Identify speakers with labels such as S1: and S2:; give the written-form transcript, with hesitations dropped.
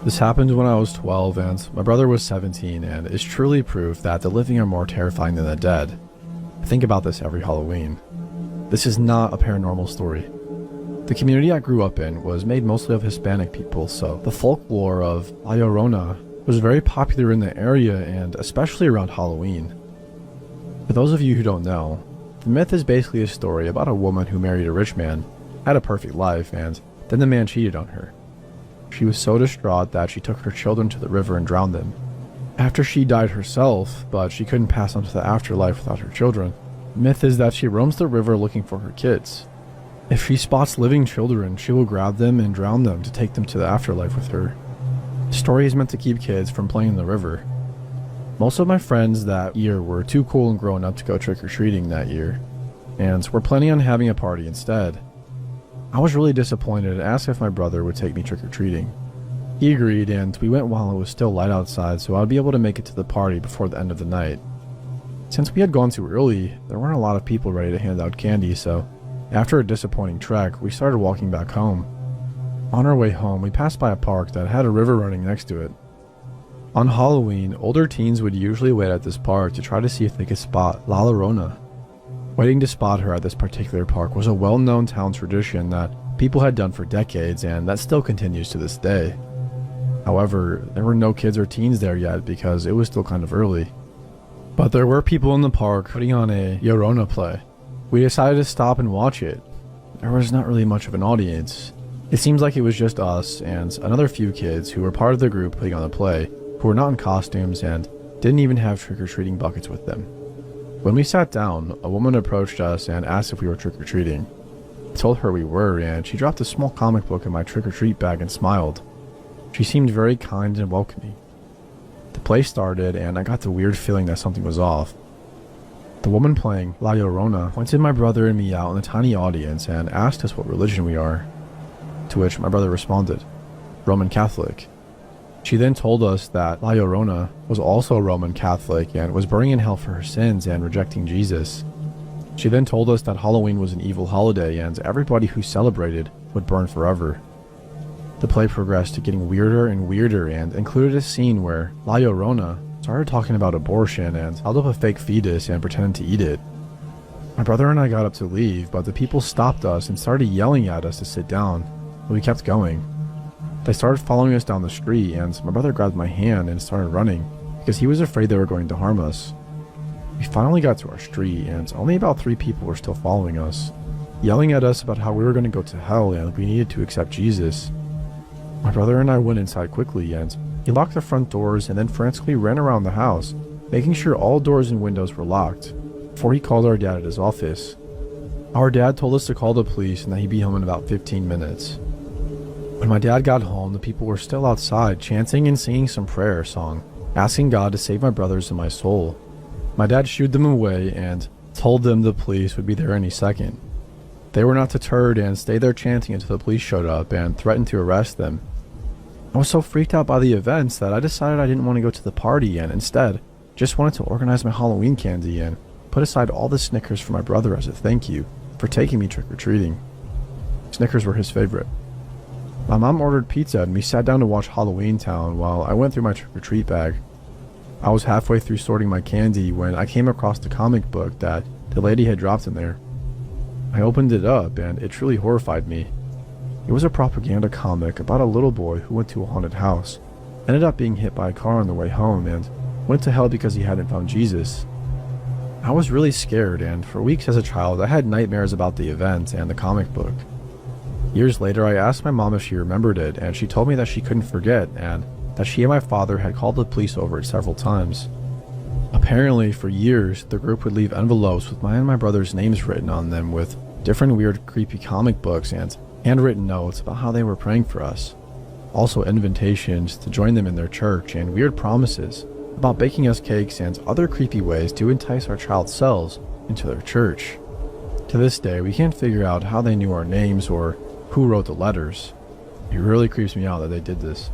S1: This happened when I was 12 and my brother was 17, and is truly proof that the living are more terrifying than the dead. I think about this every Halloween. This is not a paranormal story. The community I grew up in was made mostly of Hispanic people, so the folklore of La Llorona was very popular in the area and especially around Halloween. For those of you who don't know, the myth is basically a story about a woman who married a rich man, had a perfect life, and then the man cheated on her. She was so distraught that she took her children to the river and drowned them. After she died herself, but she couldn't pass on to the afterlife without her children, the myth is that she roams the river looking for her kids. If she spots living children, she will grab them and drown them to take them to the afterlife with her. The story is meant to keep kids from playing in the river. Most of my friends that year were too cool and grown up to go trick-or-treating that year, and were planning on having a party instead. I was really disappointed and asked if my brother would take me trick-or-treating. He agreed, and we went while it was still light outside so I would be able to make it to the party before the end of the night. Since we had gone too early, there weren't a lot of people ready to hand out candy, so after a disappointing trek, we started walking back home. On our way home, we passed by a park that had a river running next to it. On Halloween, older teens would usually wait at this park to try to see if they could spot La Llorona. Waiting to spot her at this particular park was a well-known town tradition that people had done for decades and that still continues to this day. However, there were no kids or teens there yet because it was still kind of early. But there were people in the park putting on a Llorona play. We decided to stop and watch it. There was not really much of an audience. It seems like it was just us and another few kids who were part of the group putting on the play, who were not in costumes and didn't even have trick-or-treating buckets with them. When we sat down, a woman approached us and asked if we were trick-or-treating. I told her we were, and she dropped a small comic book in my trick-or-treat bag and smiled. She seemed very kind and welcoming. The play started, and I got the weird feeling that something was off. The woman playing La Llorona pointed my brother and me out in the tiny audience and asked us what religion we are, to which my brother responded, Roman Catholic. She then told us that La Llorona was also a Roman Catholic and was burning in hell for her sins and rejecting Jesus. She then told us that Halloween was an evil holiday and everybody who celebrated would burn forever. The play progressed to getting weirder and weirder and included a scene where La Llorona started talking about abortion and held up a fake fetus and pretended to eat it. My brother and I got up to leave, but the people stopped us and started yelling at us to sit down, but we kept going. They started following us down the street, and my brother grabbed my hand and started running because he was afraid they were going to harm us. We finally got to our street, and only about 3 people were still following us, yelling at us about how we were going to go to hell and we needed to accept Jesus. My brother and I went inside quickly, and he locked the front doors and then frantically ran around the house, making sure all doors and windows were locked, before he called our dad at his office. Our dad told us to call the police and that he'd be home in about 15 minutes. When my dad got home, the people were still outside chanting and singing some prayer song, asking God to save my brothers and my soul. My dad shooed them away and told them the police would be there any second. They were not deterred and stayed there chanting until the police showed up and threatened to arrest them. I was so freaked out by the events that I decided I didn't want to go to the party and instead just wanted to organize my Halloween candy and put aside all the Snickers for my brother as a thank you for taking me trick-or-treating. Snickers were his favorite. My mom ordered pizza and we sat down to watch Halloween Town while I went through my trick-or-treat bag. I was halfway through sorting my candy when I came across the comic book that the lady had dropped in there. I opened it up and it truly horrified me. It was a propaganda comic about a little boy who went to a haunted house, ended up being hit by a car on the way home, and went to hell because he hadn't found Jesus. I was really scared, and for weeks as a child I had nightmares about the event and the comic book. Years later, I asked my mom if she remembered it, and she told me that she couldn't forget and that she and my father had called the police over it several times. Apparently, for years, the group would leave envelopes with my and my brother's names written on them with different weird creepy comic books and handwritten notes about how they were praying for us. Also invitations to join them in their church and weird promises about baking us cakes and other creepy ways to entice our child selves into their church. To this day, we can't figure out how they knew our names or who wrote the letters. It really creeps me out that they did this.